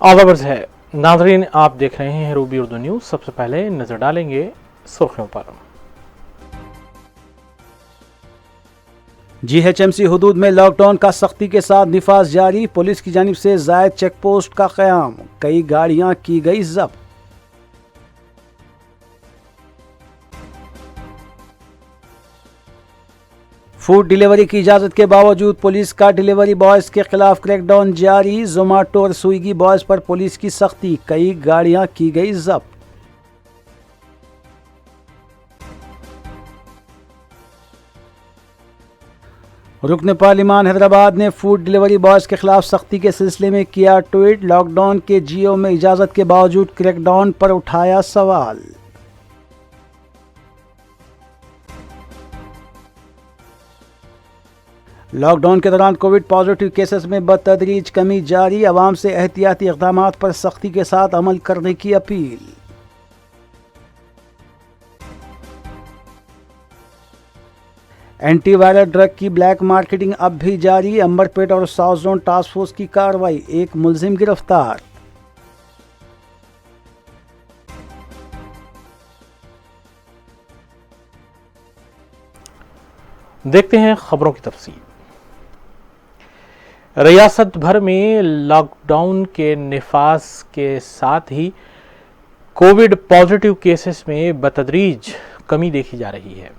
आवाज़ है नाज़रीन, आप देख रहे हैं रूबी उर्दू न्यूज़। सबसे पहले नजर डालेंगे सुर्खियों पर। जीएचएमसी हुदूद में लॉकडाउन का सख्ती के साथ निफाज जारी। पुलिस की जानिब से जायद चेक पोस्ट का क़याम, कई गाड़ियां की गई जब्त। फूड डिलीवरी की इजाज़त के बावजूद पुलिस का डिलीवरी बॉयज़ के खिलाफ क्रैकडाउन जारी। जोमाटो और स्विगी बॉयज़ पर पुलिस की सख्ती, कई गाड़ियां की गई जब्त। रुकन पार्लिमान हैदराबाद ने फूड डिलीवरी बॉयज़ के खिलाफ सख्ती के सिलसिले में किया ट्वीट। लॉकडाउन के जियो में इजाज़त के बावजूद क्रैकडाउन पर उठाया सवाल। लॉकडाउन के दौरान कोविड पॉजिटिव केसेस में बतदरीज कमी जारी। आवाम से एहतियाती इक़दाम पर सख्ती के साथ अमल करने की अपील। एंटीवायरल ड्रग की ब्लैक मार्केटिंग अब भी जारी। अंबरपेट और साउथ जोन टास्क फोर्स की कार्रवाई, एक मुलजिम गिरफ्तार। देखते हैं खबरों की तफसील। रियासत भर में लॉकडाउन के निफाज के साथ ही कोविड पॉजिटिव केसेस में बतदरीज कमी देखी जा रही है।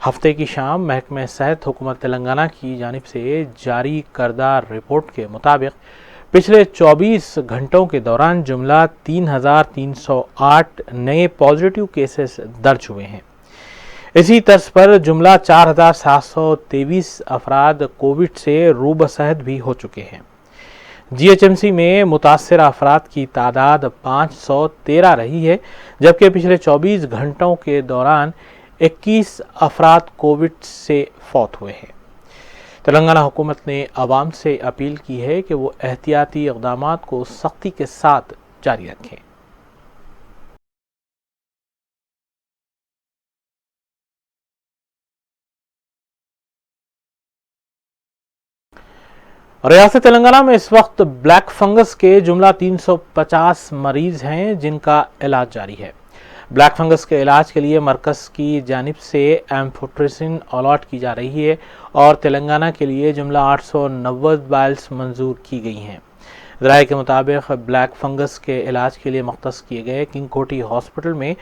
हफ्ते की शाम महकमा सेहत हुकूमत तेलंगाना की जानिब से जारी करदा रिपोर्ट के मुताबिक पिछले 24 घंटों के दौरान जुमला 3,308 नए पॉजिटिव केसेस दर्ज हुए हैं। इसी तर्ज पर जुमला 4,723 अफराद कोविड से रूबसहत भी हो चुके हैं। जीएचएमसी में मुतासर अफराद की तादाद 513 रही है, जबकि पिछले 24 घंटों के दौरान 21 अफराद कोविड से फौत हुए हैं। तेलंगाना हुकूमत ने अवाम से अपील की है कि वो एहतियाती इक़दाम को सख्ती के साथ जारी रखें। रियासत तेलंगाना में इस वक्त ब्लैक फंगस के जुमला 350 मरीज हैं जिनका इलाज जारी है। ब्लैक फंगस के इलाज के लिए मरकज़ की जानिब से एम्फोट्रिसिन अलॉट की जा रही है और तेलंगाना के लिए जुमला 890 वायल्स मंजूर की गई हैं। ज़राए के मुताबिक ब्लैक फंगस के इलाज के लिए मख्तस किए गए किंग कोटी हॉस्पिटल में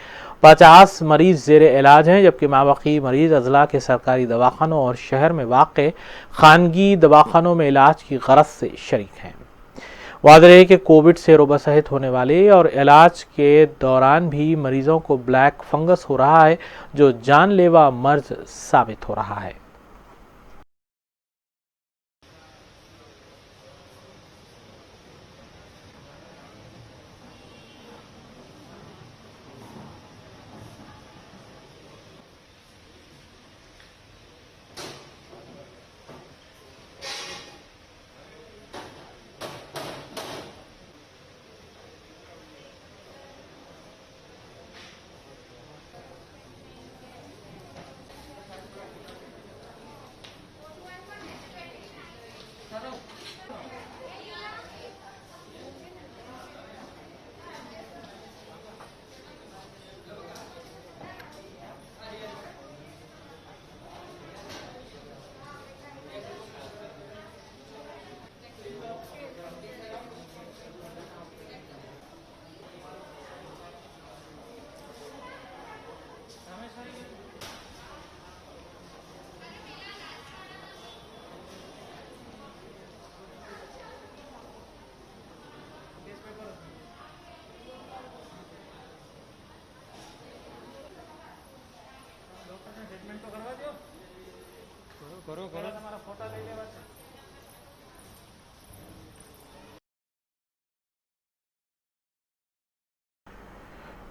50 मरीज ज़ेर इलाज हैं, जबकि माबाकी मरीज अजला के सरकारी दवाखानों और शहर में वाक़ खानगी दवाखानों में इलाज की गरज से शरीक हैं। वाज़ेह है कि कोविड से रोबसहत होने वाले और इलाज के दौरान भी मरीजों को ब्लैक फंगस हो रहा है, जो जानलेवा मर्ज साबित हो रहा है।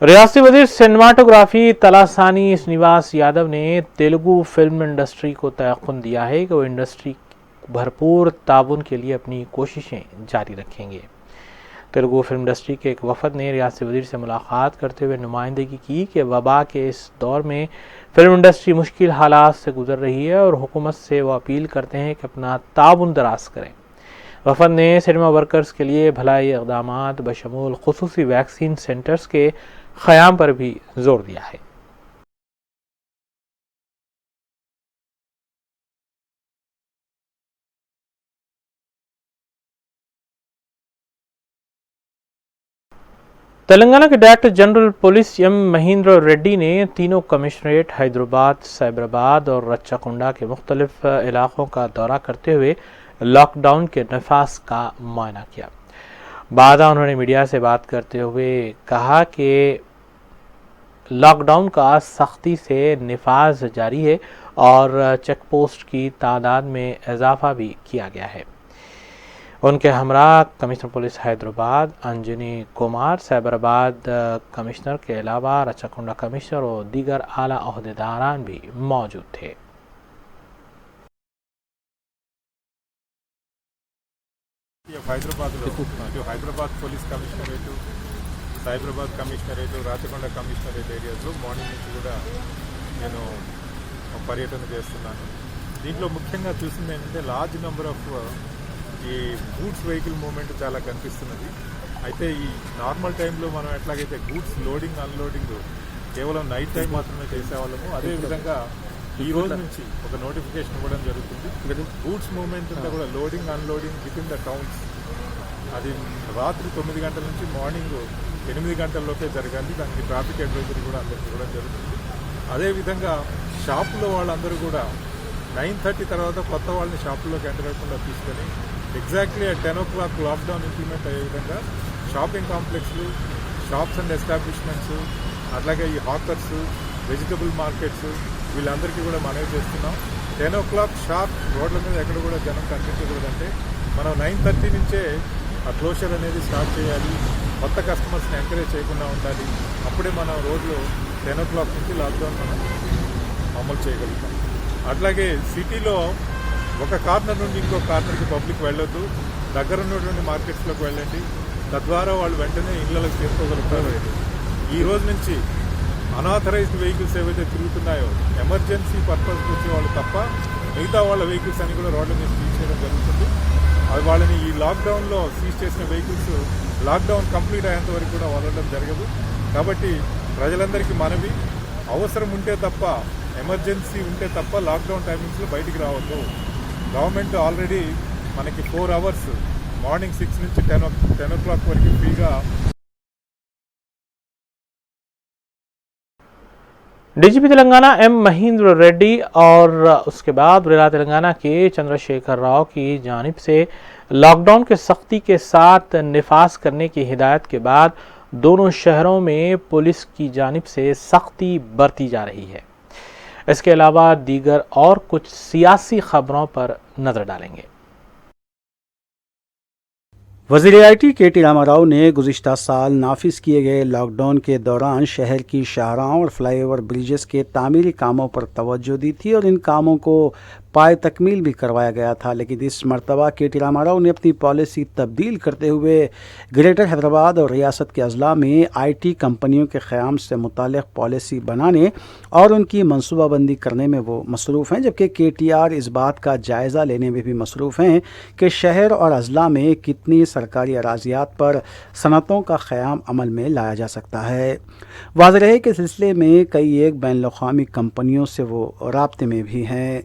रियासती वजीर सिनेमाटोग्राफी तलासानी श्रीनिवास यादव ने तेलुगु फिल्म इंडस्ट्री को तयक़ुन दिया है कि वो इंडस्ट्री भरपूर ताउन के लिए अपनी कोशिशें जारी रखेंगे। तेलुगु फिल्म इंडस्ट्री के एक वफद ने रियासती वजीर से मुलाकात करते हुए नुमाइंदगी की कि वबा के इस दौर में फिल्म इंडस्ट्री मुश्किल हालात से गुजर रही है और हुकूमत से वो अपील करते हैं कि अपना ताउन दराज करें। वफद ने सिनेमा वर्कर्स के लिए भलाई इक़दामात बशमूल खुसूसी वैक्सीन सेंटर्स के क़याम पर भी जोर दिया है। तेलंगाना के director general police M Mahender Reddy ने तीनों कमिश्नरेट हैदराबाद, साइबराबाद और रच्चाकुंडा के मुख्तलिफ इलाकों का दौरा करते हुए लॉकडाउन के नफाज का मुआयना किया। बाद उन्होंने मीडिया से बात करते हुए कहा कि लॉकडाउन का सख्ती से नफाज जारी है और चेक पोस्ट की तादाद में इजाफा भी किया गया है। उनके हमरा commissioner police Hyderabad Anjani Kumar, Cyberabad commissioner के अलावा रच्चाकुंडा कमिश्नर और दीगर आला अहदेदारान भी मौजूद थे। Hyderabad police commissionerate, Cyberabad commissionerate, Rachakonda commissionerate ఏరియాస్లో మార్నింగ్ నుంచి కూడా నేను పర్యటన చేస్తున్నాను. దీంట్లో ముఖ్యంగా చూసింది ఏంటంటే లార్జ్ నెంబర్ ఆఫ్ ఈ గూడ్స్ వెహికల్ మూవ్మెంట్ చాలా కనిపిస్తున్నది. అయితే ఈ నార్మల్ టైంలో మనం ఎట్లాగైతే గూడ్స్ లోడింగ్ అన్లోడింగ్ కేవలం నైట్ టైం మాత్రమే చేసేవాళ్ళము, అదేవిధంగా ఈ రోజు నుంచి ఒక నోటిఫికేషన్ ఇవ్వడం జరుగుతుంది. గూడ్స్ మూవ్మెంట్ అంతా కూడా loading unloading with in the towns అది రాత్రి 9 గంటల నుంచి మార్నింగ్ 8 గంటల్లోకే జరగాలి. దానికి ట్రాఫిక్ అడ్వైజరీ కూడా అందరికి ఇవ్వడం జరుగుతుంది. అదేవిధంగా షాపులో వాళ్ళందరూ కూడా 9:30 తర్వాత కొత్త వాళ్ళని షాపుల్లోకి ఎంటర్ అవ్వకుండా తీసుకొని ఎగ్జాక్ట్లీ 10 o'clock లాక్డౌన్ ఇంప్లిమెంట్ అయ్యే విధంగా షాపింగ్ కాంప్లెక్స్లు, షాప్స్ అండ్ ఎస్టాబ్లిష్మెంట్స్, అట్లాగే ఈ హాకర్స్, వెజిటబుల్ మార్కెట్స్ వీళ్ళందరికీ కూడా మనవి చేస్తున్నాం. 10 o'clock షార్ప్ రోడ్ల మీద ఎక్కడ కూడా జనం కనిపించకూడదంటే మనం 9:30 నుంచే ఆ క్లోజర్ అనేది స్టార్ట్ చేయాలి. కొత్త కస్టమర్స్ని ఎంకరేజ్ చేయకుండా ఉండాలి. అప్పుడే మనం రోజులో 10 o'clock నుంచి లాక్డౌన్ మనం అమలు చేయగలుగుతాం. అట్లాగే సిటీలో ఒక కార్నర్ నుండి ఇంకో కార్నర్కి పబ్లిక్ వెళ్ళొద్దు. దగ్గర ఉన్నటువంటి మార్కెట్స్లోకి వెళ్ళండి. తద్వారా వాళ్ళు వెంటనే ఇళ్లలోకి తీసుకోగలుగుతారు. ఈ రోజు నుంచి అనాథరైజ్డ్ వెహికల్స్ ఏవైతే తిరుగుతున్నాయో ఎమర్జెన్సీ పర్పస్కి వచ్చే వాళ్ళు తప్ప మిగతా వాళ్ళ వెహికల్స్ అని కూడా రోడ్ల మీద సీజ్ చేయడం జరుగుతుంది. అది వాళ్ళని ఈ లాక్డౌన్లో సీజ్ చేసిన వెహికల్స్ లాక్డౌన్ కంప్లీట్ అయ్యేంత వరకు కూడా వదలడం జరగదు. కాబట్టి ప్రజలందరికీ మనవి, అవసరం ఉంటే తప్ప, ఎమర్జెన్సీ ఉంటే తప్ప లాక్డౌన్ టైమింగ్స్లో బయటికి రావద్దు. గవర్నమెంట్ ఆల్రెడీ మనకి 4 hours మార్నింగ్ 6 నుంచి 10 o'clock వరకు ఫ్రీగా डीजीपी तेलंगाना एम महेंद्र रेड्डी और उसके बाद जिला तेलंगाना के चंद्रशेखर राव की जानिब से लॉकडाउन के सख्ती के साथ निफाज करने की हिदायत के बाद दोनों शहरों में पुलिस की जानिब से सख्ती बरती जा रही है। इसके अलावा दीगर और कुछ सियासी खबरों पर नजर डालेंगे। वज़ीर IT KT रामाराव ने गुज़िश्ता साल नाफिज किए गए लॉकडाउन के दौरान शहर की शाहराहों और फ्लाईओवर ब्रिजेस के तामीरी कामों पर तवज्जो दी थी और इन कामों को पाए तकमील भी करवाया गया था। लेकिन इस मरतबा KT रामाराव ने अपनी पॉलिसी तब्दील करते हुए ग्रेटर हैदराबाद और रियासत के अजला में IT कंपनियों के क़याम से मुताल्लिक़ पॉलिसी बनाने और उनकी मनसूबाबंदी करने में वो मसरूफ़ हैं, जबकि KTR इस बात का जायज़ा लेने में भी मसरूफ़ हैं कि शहर और अजला में कितनी सरकारी अराजियात पर सनतों का क़याम अमल में लाया जा सकता है। वाज़ेह है कि सिलसिले में कई एक बैनुल-अक़वामी कंपनियों से वो राब्ते में भी हैं।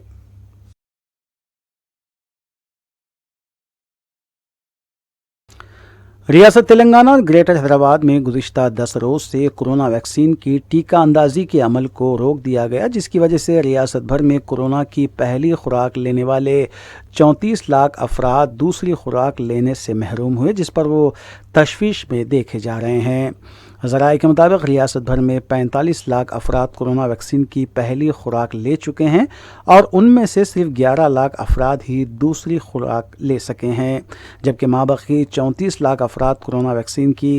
रियासत तेलंगाना और ग्रेटर हैदराबाद में गुज़िश्ता 10 रोज़ से कोरोना वैक्सीन की टीका अंदाज़ी के अमल को रोक दिया गया, जिसकी वजह से रियासत भर में कोरोना की पहली खुराक लेने वाले 34 लाख अफराद दूसरी खुराक लेने से महरूम हुए, जिस पर वो तशवीश में देखे जा रहे हैं। ज़राए के मुताबिक रियासत भर में 45 लाख अफराद कोरोना वैक्सीन की पहली खुराक ले चुके हैं और उनमें से सिर्फ 11 लाख अफराद ही दूसरी खुराक ले सके हैं, जबकि माबकी 34 लाख अफराद कोरोना वैक्सीन की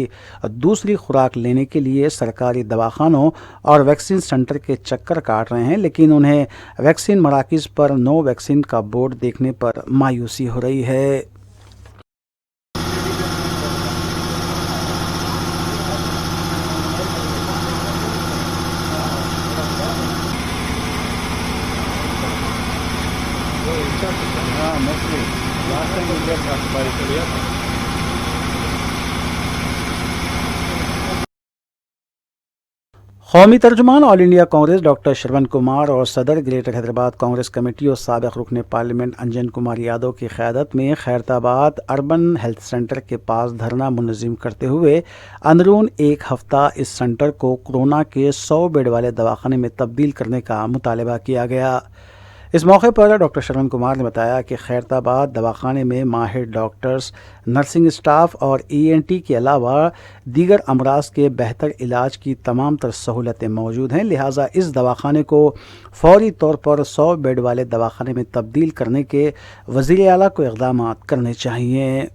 दूसरी खुराक लेने के लिए सरकारी दवाखानों और वैक्सीन सेंटर के चक्कर काट रहे हैं, लेकिन उन्हें वैक्सीन मराकिज़ पर नो वैक्सीन का बोर्ड देखने पर मायूसी हो रही है। लास्ट टाइम इंडिया ट्रस्ट बारिश लिया था। कौमी तर्जुमान all India Congress doctor Shravan Kumar और सदर ग्रेटर हैदराबाद कांग्रेस कमेटी और साबिक रुकन पार्लियामेंट अंजन कुमार यादव की क़यादत में खैरताबाद अर्बन हेल्थ सेंटर के पास धरना मुनज़्ज़म करते हुए अंदरून एक हफ्ता इस सेंटर को कोरोना के 100 बेड वाले दवाखाने में तब्दील करने का मुतालबा किया गया। इस मौके पर डॉक्टर श्रवण कुमार ने बताया कि खैरताबाद दवाखाने में माहिर डॉक्टर्स, नर्सिंग स्टाफ और ENT के अलावा दीगर अमराज के बेहतर इलाज की तमाम तर सहूलतें मौजूद हैं, लिहाजा इस दवाखाने को फौरी तौर पर 100 बेड वाले दवाखाने में तब्दील करने के वज़ीर आला को इक़दाम करने चाहिए।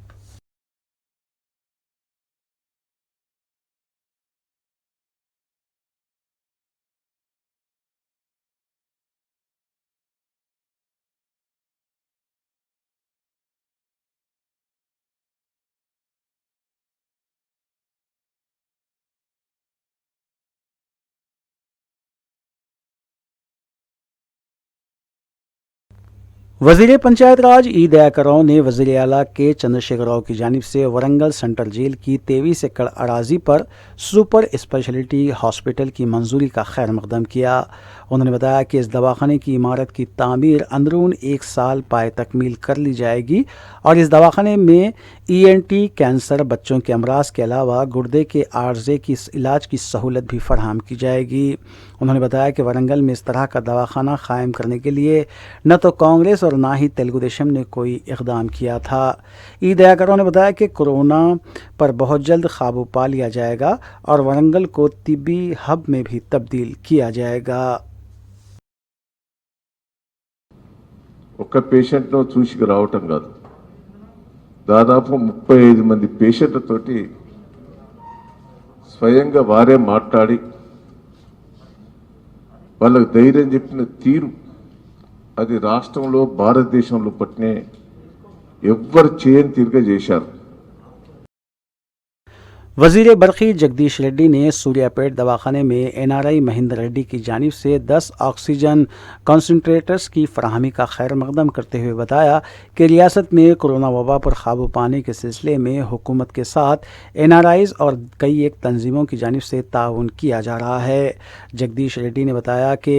वज़ीर पंचायत राज ई दयाकर राव ने वज़ीर आला के चंद्रशेखर राव की जानिब से वरंगल सेंट्रल जेल की 23 एकड़ अराजी पर सुपर स्पेशलिटी हॉस्पिटल की मंजूरी का खैर मकदम किया। उन्होंने बताया कि इस दवाखाने की इमारत की तामीर अंदरून 1 साल पाए तकमील कर ली जाएगी और इस दवाखाने में ENT, कैंसर, बच्चों के अमराज के अलावा गुर्दे के आर्जे की इलाज की सहूलत भी फराहम की जाएगी। उन्होंने बताया कि वरंगल में इस तरह का दवाखाना कायम करने के लिए न तो कांग्रेस और ना ही तेलुगु देशम ने कोई इक़दाम किया था। ई दयाकर ने बताया कि कोरोना पर बहुत जल्द काबू पा लिया जाएगा और वरंगल को तिब्बी हब में भी तब्दील किया जाएगा। ఒక్క పేషెంట్ను చూసికి రావటం కాదు, దాదాపు 35 మంది పేషెంట్లతోటి స్వయంగా వారే మాట్లాడి వాళ్ళకు ధైర్యం చెప్పిన తీరు అది రాష్ట్రంలో భారతదేశంలో పట్టినే ఎవ్వరు చేయని తీరుగా చేశారు। वज़ीर बरक़ी जगदीश रेड्डी ने सूर्यापेट दवाखाने में NRI महेंद्र रेड्डी की जानिब से 10 ऑक्सीजन कंसंट्रेटर्स की फराहमी का खैर मकदम करते हुए बताया कि रियासत में कोरोना वबा पर काबू पाने के सिलसिले में हुकूमत के साथ NRIs और कई एक तंजीमों की जानिब से ताउन किया जा रहा है। जगदीश रेड्डी ने बताया कि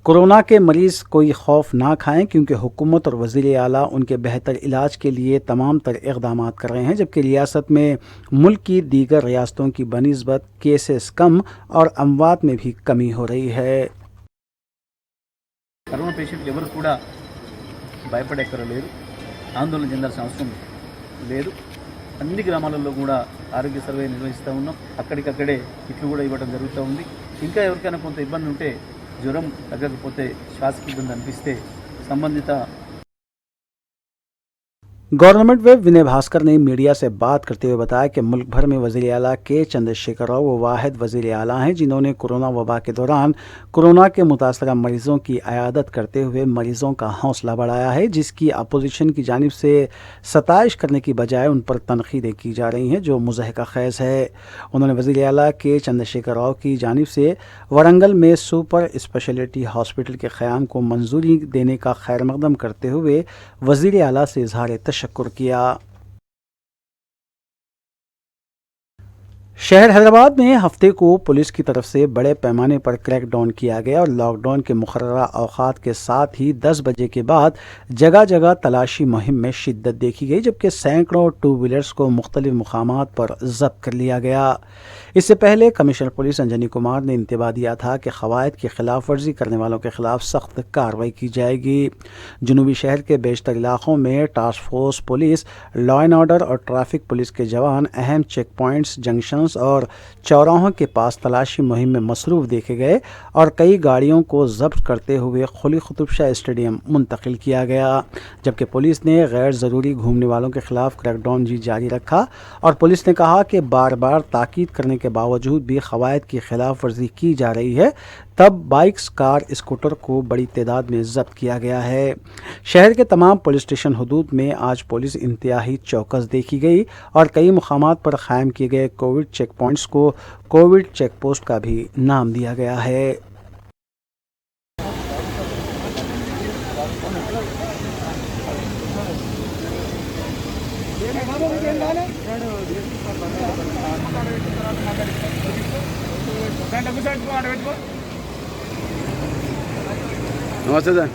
कोरोना के मरीज़ कोई खौफ ना खाएं क्योंकि हुकूमत और वज़ीर आला उनके बेहतर इलाज के लिए तमाम तर इक़दाम कर रहे हैं, जबकि रियासत में मुल्क की दीगर रियासतों की बनिस्बत केसेस कम और अमवात में भी कमी हो रही है। కరోనా పేషెంట్లు ఎవరు కూడా భయపడక్కర్లేదు, ఆందోళన చెందాల్సిన అవసరం లేదు। అన్ని గ్రామాలలో కూడా ఆరోగ్య సర్వే నిర్వహిస్తూ ఉన్నాం, అక్కడికక్కడే కిట్లు కూడా ఇవ్వడం జరుగుతూ ఉంది। ఇంకా ఎవరికైనా కొంత ఇబ్బంది ఉంటే, జ్వరం తగ్గకపోతే, శ్వాసకి ఇబ్బంది అనిపిస్తే సంబంధిత गवर्नमेंट वेब विनय भास्कर ने मीडिया से बात करते हुए बताया कि मुल्क भर में वज़ीर आला के चंद्रशेखर राव वो वाहिद वज़ीर आला हैं जिन्होंने कोरोना वबा के दौरान कोरोना के मुतासरा मरीज़ों की अयादत करते हुए मरीज़ों का हौसला बढ़ाया है, जिसकी अपोजिशन की जानिब से सताइश करने की बजाय उन पर तनकीदें की जा रही हैं, जो मुज़हका ख़ैज़ है। उन्होंने वज़ीर आला के चंद्रशेखर राव की जानिब से वरंगल में सुपर स्पेशलिटी हॉस्पिटल के क़याम को मंजूरी देने का खैर मकदम करते हुए वज़ीर आला से इज़हार तशक्कुर किया। शहर हैदराबाद में हफ्ते को पुलिस की तरफ से बड़े पैमाने पर क्रैकडाउन किया गया और लॉकडाउन के मुकर्ररा औकात के साथ ही 10 बजे के बाद जगह जगह तलाशी मुहिम में शिद्दत देखी गई, जबकि सैकड़ों 2 व्हीलर्स को मुख्तलिफ मुकामात पर जब्त कर लिया गया। इससे पहले कमिश्नर पुलिस अंजनी कुमार ने इंतबाह दिया था कि क़वायद की खिलाफ वर्जी करने वालों के खिलाफ सख्त कार्रवाई की जाएगी। जनूबी शहर के बेशतर इलाकों में task force police, law and order और ट्रैफिक पुलिस के जवान अहम चेक पॉइंट्स, जंक्शंस और चौराहों के पास तलाशी मुहिम में मसरूफ़ देखे गए और कई गाड़ियों को जब्त करते हुए खुली कुतुब शाह स्टेडियम मुंतकिल किया गया, जबकि पुलिस ने गैर ज़रूरी घूमने वालों के खिलाफ क्रैकडाउन भी जारी रखा और पुलिस ने कहा कि बार बार ताकीद करने के बावजूद भी क़वायद की खिलाफ वर्जी की जा रही है, तब बाइक्स, कार, स्कूटर को बड़ी तादाद में जब्त किया गया है। शहर के तमाम पुलिस स्टेशन हदूद में आज पुलिस इंतहाई चौकस देखी गई और कई मुकामात पर कायम किए गए कोविड चेक पॉइंट्स को कोविड चेक पोस्ट का भी नाम दिया गया है। नमस्ते सर।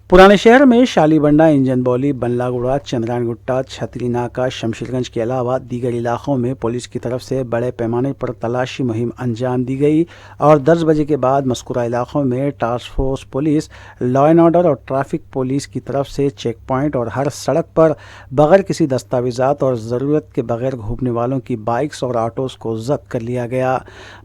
पुराने शहर में शालीबंडा, इंजन बौली, बल्लागुड़ा, चंद्रायण गुट्टा, छतरी नाका, शमशेरगंज के अलावा दीगर इलाकों में पुलिस की तरफ से बड़े पैमाने पर तलाशी मुहिम अंजाम दी गई और 10 बजे के बाद मस्कुरा इलाकों में task force police, law and order और ट्रैफिक पुलिस की तरफ से चेक पॉइंट और हर सड़क पर बगैर किसी दस्तावेजात और ज़रूरत के बगैर घूमने वालों की बाइक्स और ऑटोज़ को जब्त कर लिया गया।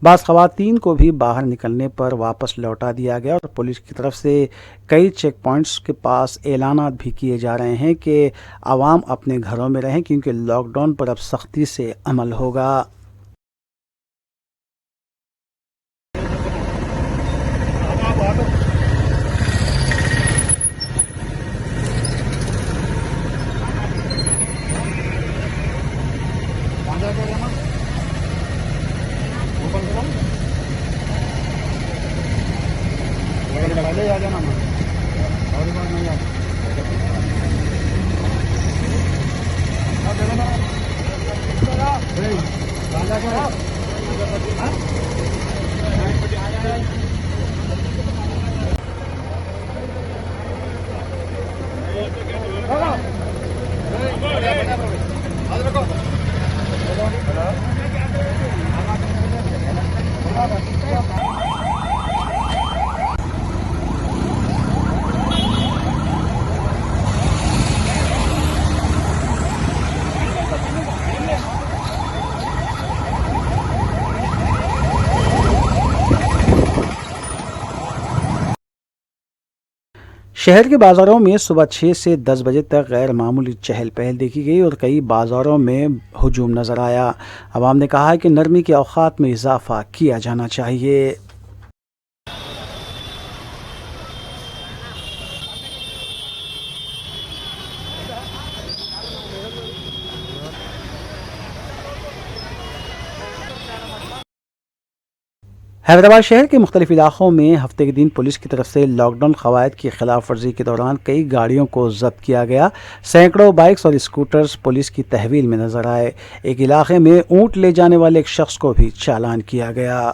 बाज़ ख़वातीन को भी बाहर निकलने पर वापस लौटा दिया गया और पुलिस की तरफ से कई चेक पॉइंट्स के पास ऐलानात भी किए जा रहे हैं कि आवाम अपने घरों में रहें क्योंकि लॉकडाउन पर अब सख्ती से अमल होगा। शहर के बाज़ारों में सुबह 6 से 10 बजे तक गैर मामूली चहल पहल देखी गई और कई बाज़ारों में हुजूम नज़र आया। अवाम ने कहा है कि नरमी के औक़ात में इजाफ़ा किया जाना चाहिए। हैदराबाद शहर के मुख्तलिफ इलाक़ों में हफ्ते के दिन पुलिस की तरफ से लॉकडाउन क़वायद की खिलाफ वर्जी के दौरान कई गाड़ियों को जब्त किया गया। सैकड़ों बाइक्स और स्कूटर्स पुलिस की तहवील में नजर आए। एक इलाके में ऊँट ले जाने वाले एक शख्स को भी चालान किया गया।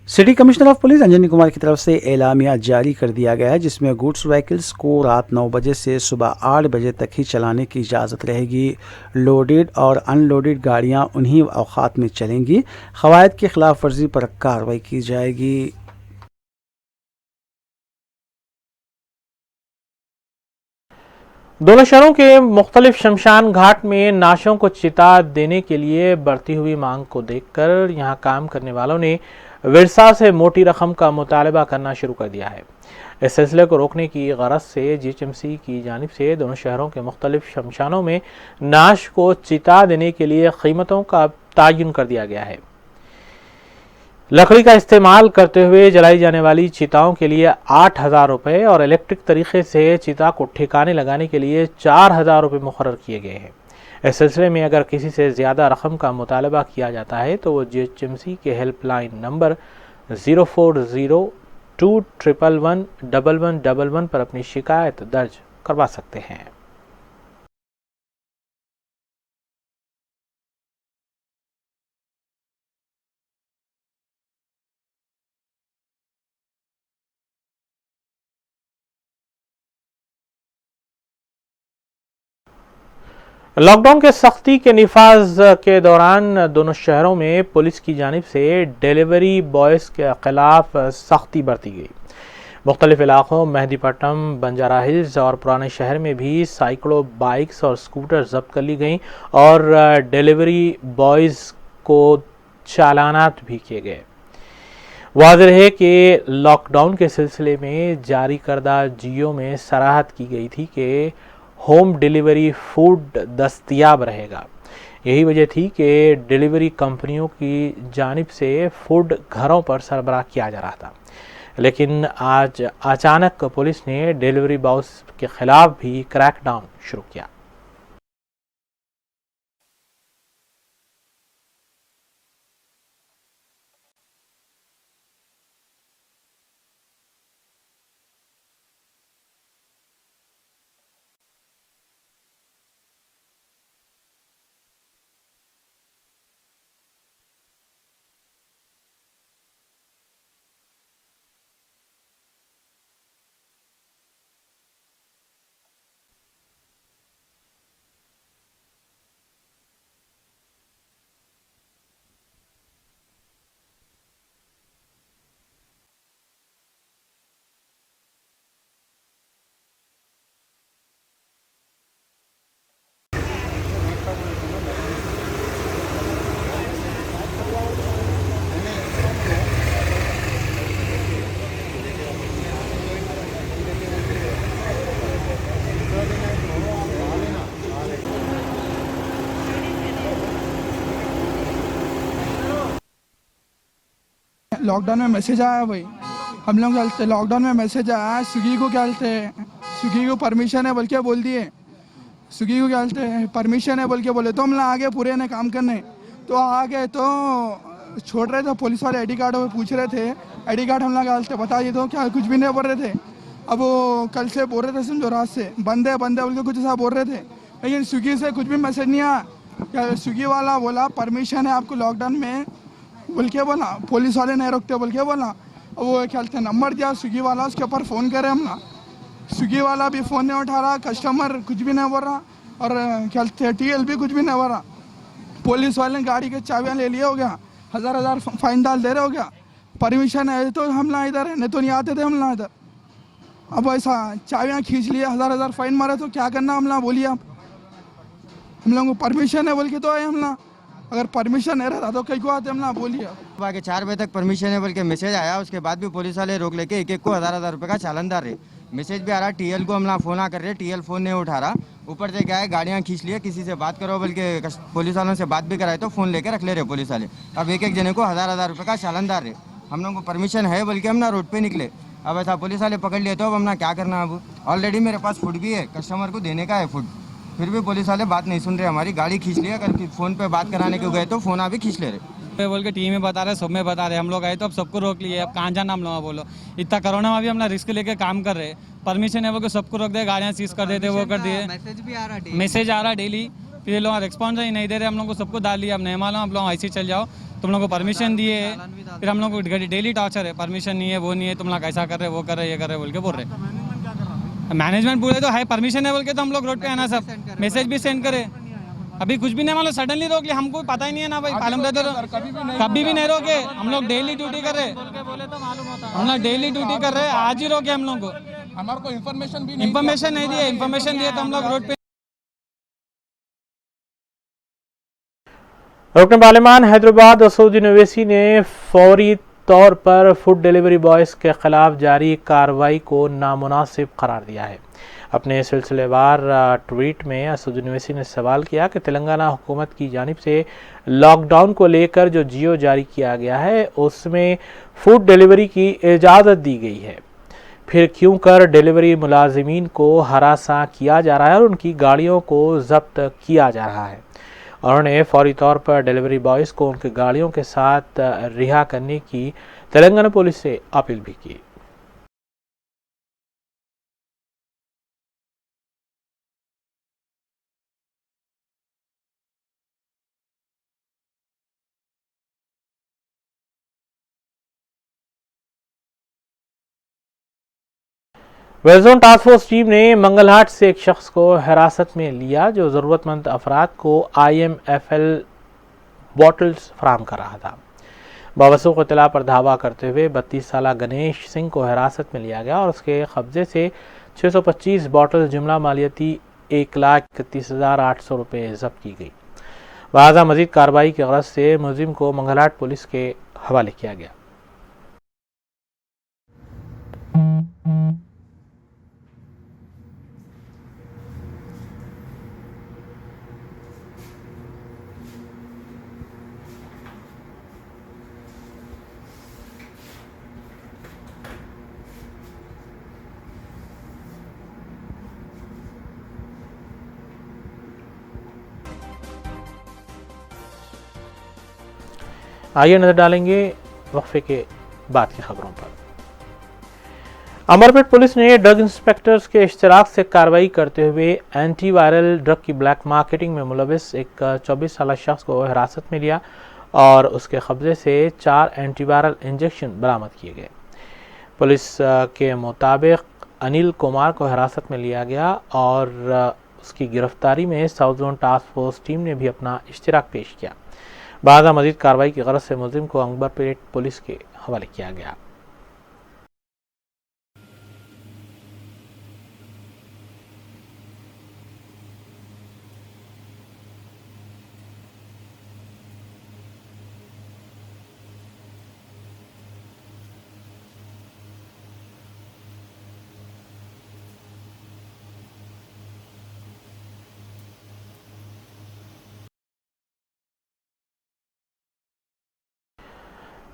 City commissioner of police Anjani Kumar की तरफ से एलामिया जारी कर दिया गया है जिसमें गुड्स व्हीकल्स को रात 9 बजे से सुबह 8 बजे तक ही चलाने की इजाज़त रहेगी। लोडेड और अनलोडेड गाड़ियां उन्हीं औक़ात में चलेंगी। क़वायद की खिलाफ वर्जी पर कार्रवाई की जाएगी। दोनों शहरों के मुख्तलिफ शमशान घाट में नाशों को चिता देने के लिए बढ़ती हुई मांग को देखकर यहां काम करने वालों ने विरसा से मोटी रकम का मुतालबा करना शुरू कर दिया है। इस सिलसिले को रोकने की गरज से जीएचएमसी की जानिब से दोनों शहरों के मुख्तलिफ शमशानों में नाश को चिता देने के लिए कीमतों का तयन कर दिया गया है। लकड़ी का इस्तेमाल करते हुए जलाई जाने वाली चिताओं के लिए 8,000 रुपये और इलेक्ट्रिक तरीके से चिता को ठिकाने लगाने के लिए 4,000 रुपये मुकर्रर किए गए हैं। इस सिलसिले में अगर किसी से ज़्यादा रकम का मुतालबा किया जाता है तो वो GHMC के हेल्पलाइन नंबर 04022111111 पर अपनी शिकायत दर्ज करवा सकते हैं। लॉकडाउन के सख्ती के निफाज के दौरान दोनों शहरों में पुलिस की जानिब से डिलीवरी बॉयज़ के खिलाफ सख्ती बरती गई। मुख्तलिफ इलाकों मेहदीपट्टनम, बंजारा हिल्स और पुराने शहर में भी सैकड़ों बाइक्स और स्कूटर जब्त कर ली गईं और डिलीवरी बॉयज़ को चालानात भी किए गए। वाज़ेह है कि लॉकडाउन के सिलसिले में जारी करदा जियो में सराहत की गई थी कि होम डिलीवरी फूड दस्तयाब रहेगा। यही वजह थी कि डिलीवरी कंपनियों की जानिब से फूड घरों पर सरबराह किया जा रहा था, लेकिन आज अचानक पुलिस ने डिलीवरी बॉयज़ के खिलाफ भी क्रैकडाउन शुरू किया। लॉकडाउन में मैसेज आया भाई, हम लोग चलते लॉकडाउन में मैसेज आया, स्विगी को क्या चलते स्विगी को परमिशन है बोल के बोल दिए, स्विगी को क्या चलते परमिशन है बोल के बोले तो हम लोग आगे पूरे ने काम करने तो आ गए तो छोड़ रहे थे पुलिस वाले, ID कार्ड पूछ रहे थे, ID कार्ड हम लोग चलते बता दिए तो क्या कुछ भी नहीं बोल रहे थे। अब वो कल से बोल रहे थे समझो रात से बंद है बोल के कुछ ऐसा बोल रहे थे, लेकिन स्विगी से कुछ भी मैसेज नहीं आया। स्विगी वाला बोला परमिशन है आपको लॉकडाउन में बोल के बोला, पुलिस वाले नहीं रोकते बोल के बोला। वो क्या कहते नंबर दिया स्विगी वाला, उसके ऊपर फ़ोन करे हम ना, स्विगी वाला भी फ़ोन नहीं उठा रहा, कस्टमर कुछ भी नहीं बोल रहा और क्या कहते TL भी कुछ भी नहीं बोल रहा। पुलिस वाले ने गाड़ी के चाबियाँ ले लिए हो गया, 1,000 फाइन डाल दे रहे हो गया, परमिशन है तो हम ना इधर है, नहीं तो नहीं आते थे हम ना इधर। अब ऐसा चाबियाँ खींच लिए, 1,000 फाइन मारे तो क्या करना हम ना बोलिए आप, हम लोगों को परमिशन है बोल के तो आए हम ना, अगर परमिशन नहीं रहता तो कहीं को आते हम ना बोलिए। सुबह के 4 बजे तक परमिशन है बोल के मैसेज आया, उसके बाद भी पुलिस वाले रोक लेके एक को 1,000 रुपये का चालानदार रहे। मैसेज भी आ रहा, TL को हम ना फ़ोन कर रहे, TL फ़ोन नहीं उठा रहा, ऊपर से क्या है गाड़ियाँ खींच लिए, किसी से बात करो बोल के पुलिस वालों से बात भी कराए तो फ़ोन लेके रख ले रहे पुलिस वाले। अब एक जने को 1,000 रुपये का चालानदार रहे, हम लोग को परमिशन है बोल के हम ना रोड पे निकले। अब ऐसा पुलिस वाले पकड़ लिए तो अब हम ना क्या करना, अब ऑलरेडी मेरे पास फूड भी है, कस्टमर को देने का है फूड, फिर भी पुलिस वाले बात नहीं सुन रहे, हमारी गाड़ी खींच लिया, अगर फ़ोन पे बात कराने के गए तो फ़ोन अभी खींच ले रहे बोल के टीवी में बता रहे, सब में बता रहे, हम लोग आए तो अब सबको रोक लिए, अब कहाँ जाना हम लोग बोलो। इतना कोरोना में भी हम लोग रिस्क लेके काम कर रहे, परमिशन है बोल के सबको रोक दे, गाड़ियाँ सीज कर देते, वो कर दिए, मैसेज आ रहा डेली, फिर लोग रिस्पॉन्स ही नहीं दे रहे, हम लोग को सबको डाल दिया, अब नहीं मालूम आप लोग ऐसे चल जाओ, तुम लोग को परमिशन दिए है, फिर हम लोग को डेली टॉर्चर है, परमिशन नहीं है वो नहीं है, तुम लोग ऐसा कर रहे वो कर रहे ये कर रहे बोल के बोल रहे। मैनेजमेंट बोले तो है परमिशन है बोल के तो हम लोग रोड पे आना, सब मैसेज भी सेंड करे, अभी कुछ भी नहीं मालूम, सडनली रोक लिया, हमको पता ही नहीं है ना भाई, मालूम रहता तो कभी भी नहीं रोके, हम लोग डेली ड्यूटी कर रहे, हम लोग डेली ड्यूटी कर रहे, आज ही रोके हम लोग को, हमारे को इन्फॉर्मेशन नहीं दिए, इन्फॉर्मेशन दिए तो हम लोग रोड पे। रुकन पार्लिमान हैदराबाद असदुद्दीन ओवैसी ने फौरी तौर पर फूड डिलीवरी बॉयज़ के खिलाफ जारी कार्रवाई को नामुनासिब करार दिया है। अपने सिलसिलेवार ट्वीट में असदुद्दीन ओवैसी ने सवाल किया कि तेलंगाना हुकूमत की जानिब से लॉकडाउन को लेकर जो जियो जारी किया गया है उसमें फूड डिलीवरी की इजाज़त दी गई है, फिर क्यों कर डिलीवरी मुलाजिमीन को हरासा किया जा रहा है और उनकी गाड़ियों को जब्त किया जा रहा है। उन्होंने फौरी तौर पर डिलीवरी बॉयज़ को उनकी गाड़ियों के साथ रिहा करने की तेलंगाना पुलिस से अपील भी की। West zone task force team ने मंगलहाट से एक शख्स को हिरासत में लिया जो ज़रूरतमंद अफराद को IMFL बॉटल्स फराहम कर रहा था। बावसूख इत्तला पर धावा करते हुए 32 साला गणेश सिंह को हिरासत में लिया गया और उसके कब्जे से 625 बॉटल जुमला मालियती 1,31,800 रुपये जब्त की गई। लिहाजा मजीद कार्रवाई की गरज से मुलजिम को मंगलहाट पुलिस के हवाले किया गया। आइए नजर डालेंगे वक्फे के बाद की खबरों पर। अमरपेट पुलिस ने ड्रग इंस्पेक्टर्स के इश्तराक से कार्रवाई करते हुए एंटी वायरल ड्रग की ब्लैक मार्केटिंग में मुलविस एक 24 साला शख्स को हिरासत में लिया और उसके कब्जे से 4 एंटी वायरल इंजेक्शन बरामद किए गए। पुलिस के मुताबिक अनिल कुमार को हिरासत में लिया गया और उसकी गिरफ्तारी में south zone task force team ने भी अपना इश्तराक पेश किया। लिहाजा मजीद कार्रवाई की गरज से मुलजिम को अमरपेट पुलिस के हवाले किया गया।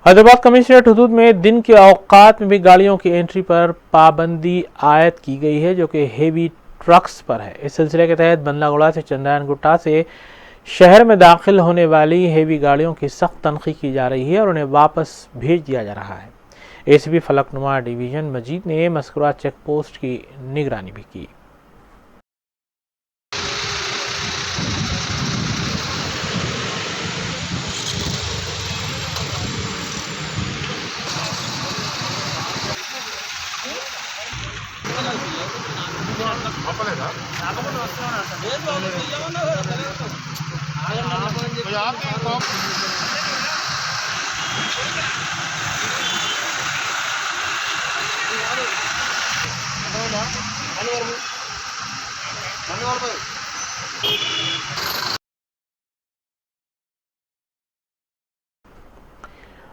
हैदराबाद कमिश्नरेट हदूद में दिन के औकात में भी गाड़ियों की एंट्री पर पाबंदी आयद की गई है जो कि हेवी ट्रक्स पर है। इस सिलसिले के तहत बंदलागुड़ा से चंद्रायन गुट्टा से शहर में दाखिल होने वाली हेवी गाड़ियों की सख्त तनखी की जा रही है और उन्हें वापस भेज दिया जा रहा है। ACP फलकनुमा डिवीजन मजीद ने मस्कुरा चेक पोस्ट की निगरानी भी की।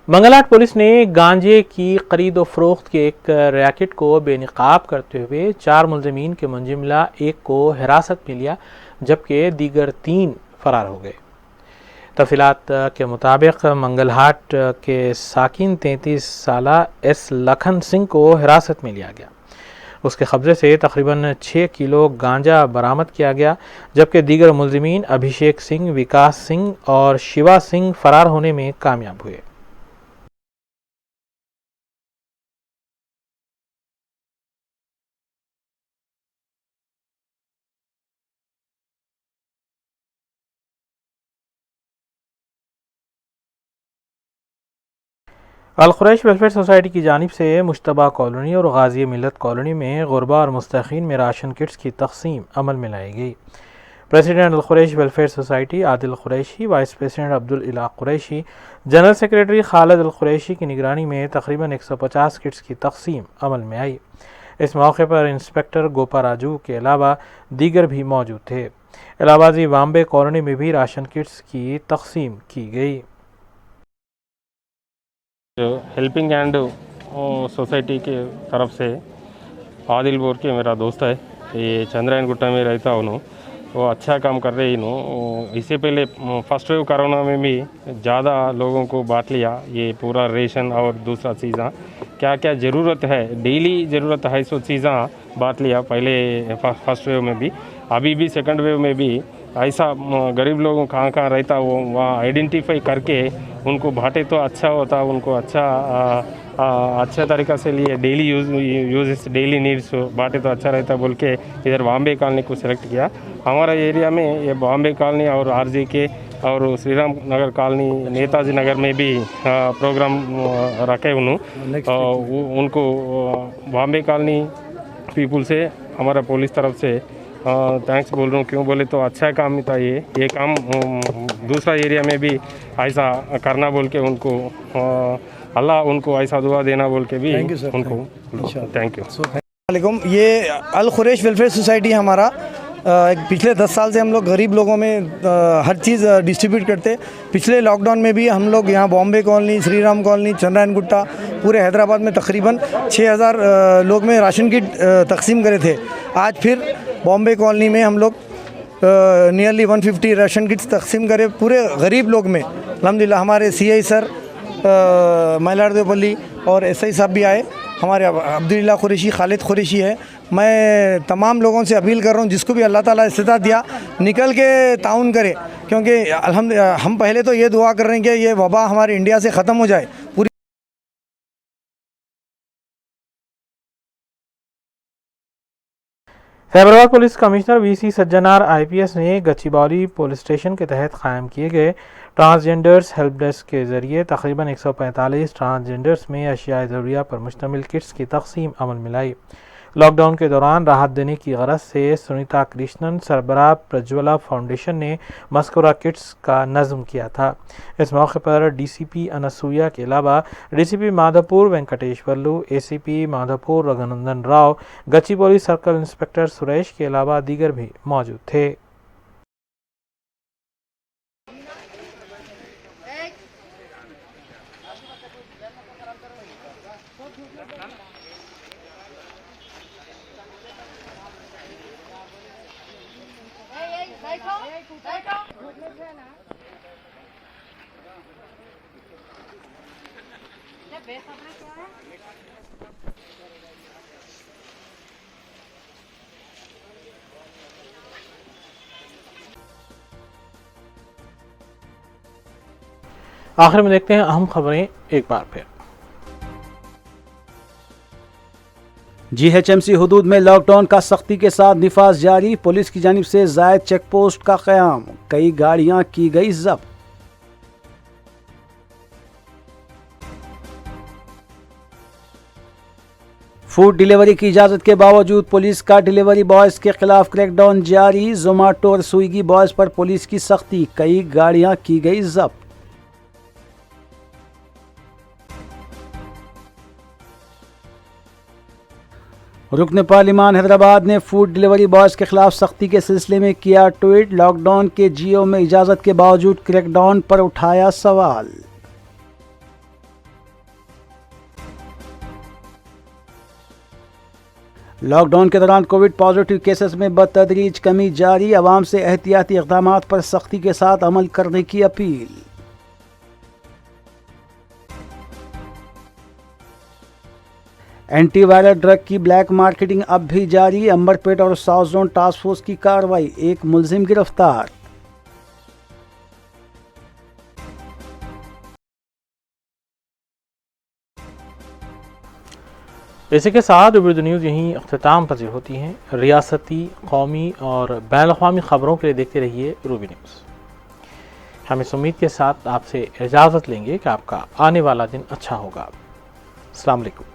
मंगलहाट पुलिस ने गांजे की खरीद और फरोख्त के एक रैकेट को बेनकाब करते हुए 4 मुलजिमीन के मुंजिमला एक को हिरासत में लिया जबकि दीगर 3 फरार हो गए। तफसीलात के मुताबिक मंगलहाट के साकिन 33 साला S लखन सिंह को हिरासत में लिया गया। उसके कब्जे से तकरीबन 6 किलो गांजा बरामद किया गया जबकि दीगर मुलजिमीन अभिषेक सिंह, विकास सिंह और शिवा सिंह फरार होने में कामयाब हुए। अल कुरैश वेलफेयर सोसाइटी की जानिब से मुश्तबा कॉलोनी और गाजी मिलत कॉलोनी में गुरबा और मुस्तकीन में राशन किट्स की तकसीम अमल में लाई गई। President Al Quraish welfare society Adil Qureshi, vice president Abdul Ila Qureshi, general secretary Khalid Al Qureshi की निगरानी में तकरीबन 150 किट्स की तकसीम अमल में आई। इस मौके पर इंस्पेक्टर गोपा राजू के अलावा दीगर भी मौजूद थे। इलाहाबादी वाम्बे कॉलोनी में भी राशन किट्स की तकसीम की गई। हेल्पिंग हैंड सोसाइटी के तरफ से आदिल बोर के मेरा दोस्त है, ये चंद्रायन गुट्टा में रहता हूँ, वो अच्छा काम कर रही हूँ। इससे पहले फर्स्ट वेव कोरोना में भी ज़्यादा लोगों को बांट लिया ये पूरा रेशन और दूसरा चीज़ें क्या क्या ज़रूरत है, डेली ज़रूरत है सो चीज़ें बांट लिया पहले फर्स्ट वेव में भी। अभी भी सेकंड वेव में भी ऐसा गरीब लोगों कहाँ कहाँ रहता वो वहाँ आइडेंटिफाई करके उनको बांटे तो अच्छा होता, उनको अच्छा तरीक़ा से लिए डेली यूजेस डेली नीड्स बांटे तो अच्छा रहता बोल के इधर बॉम्बे कॉलोनी को सिलेक्ट किया। हमारा एरिया में ये बॉम्बे कॉलोनी और आरजे के और श्रीराम नगर कॉलोनी नेताजी नगर में भी प्रोग्राम रखे उनको बॉम्बे कॉलोनी पीपुल से हमारा पुलिस तरफ से थैंक्स बोल रहा हूँ। क्यों बोले तो अच्छा काम था ये काम दूसरा एरिया में भी ऐसा करना बोल के उनको अल्लाह उनको ऐसा दुआ देना बोल के भी उनको थैंक यू। वालेकुम। ये अल खुरैश वेलफेयर सोसाइटी हमारा पिछले 10 साल से हम लोग गरीब लोगों में हर चीज़ डिस्ट्रीब्यूट करते। पिछले लॉकडाउन में भी हम लोग यहाँ बॉम्बे कॉलोनी, श्रीराम कॉलोनी, चंद्रायन गुट्टा पूरे हैदराबाद में तकरीबन 6000 लोग में राशन किट तकसीम करे थे। आज फिर बॉम्बे कॉलोनी में हम लोग नियरली 150 राशन किट्स तकसीम करे पूरे गरीब लोग में। अल्हम्दुलिल्लाह हमारे CI सर मइलार्देपल्ली और SI साहब भी आए, हमारे अब्दुल्ला कुरैशी, खालिद कुरैशी है। मैं तमाम लोगों से अपील कर रहा हूँ जिसको भी अल्लाह ताला इस्तिताअत दिया निकल के ताउन करे, क्योंकि अल्हम्दुलिल्लाह हम पहले तो ये दुआ कर रहे हैं कि ये वबा हमारे इंडिया से ख़त्म हो जाए पूरी। Cyberabad police commissioner VC Sajjanar IPS ने गच्चीबौली पुलिस स्टेशन के तहत कायम किए गए ट्रांसजेंडर्स हेल्प डेस्क के ज़रिए तकरीबन 145 ट्रांसजेंडर्स में अशियाए ज़रूरिया पर मुश्तमिल किट्स की तकसीम अमल में लाई। लॉकडाउन के दौरान राहत देने की गरज से सुनीता कृष्णन सरबराह प्रज्वला फाउंडेशन ने मस्कुरा किट्स का नज़्म किया था। इस मौके पर DCP अनसूया के अलावा DCP Madhapur Venkateswarlu, ACP Madhapur Raghunandan Rao, Gachibowli circle inspector Suresh के अलावा दीगर भी मौजूद थे। आखिर में देखते हैं अहम खबरें एक बार फिर। GHMC हुदूद में लॉकडाउन का सख्ती के साथ निफाज जारी, पुलिस की जानिब से जायद चेक पोस्ट का क़याम, कई गाड़ियां की गई जब्त। फूड डिलीवरी की इजाज़त के बावजूद पुलिस का डिलीवरी बॉयज़ के खिलाफ क्रैकडाउन जारी, जोमेटो और स्विगी बॉयज़ पर पुलिस की सख्ती, कई गाड़ियां की गई जब्त। रुकन पार्लिमान हैदराबाद ने फूड डिलीवरी बॉयज़ के खिलाफ सख्ती के सिलसिले में किया ट्वीट, लॉकडाउन के जियो में इजाज़त के बावजूद क्रैकडाउन पर उठाया सवाल। लॉकडाउन के दौरान कोविड पॉजिटिव केसेस में बतदरीज कमी जारी, आवाम से एहतियाती इक़दामात पर सख्ती के साथ अमल करने की अपील। एंटीवायरल ड्रग की ब्लैक मार्केटिंग अब भी जारी, अंबरपेट और साउथ जोन टास्क फोर्स की कार्रवाई, एक मुलजिम गिरफ्तार। इसी के साथ उर्दू न्यूज़ यहीं अख्तिताम पजीर होती हैं। रियासती, कौमी और बैनुल-अक़वामी ख़बरों के लिए देखते रहिए रूबी न्यूज़। हम इस उम्मीद के साथ आपसे इजाज़त लेंगे कि आपका आने वाला दिन अच्छा होगा। अस्सलाम वालेकुम।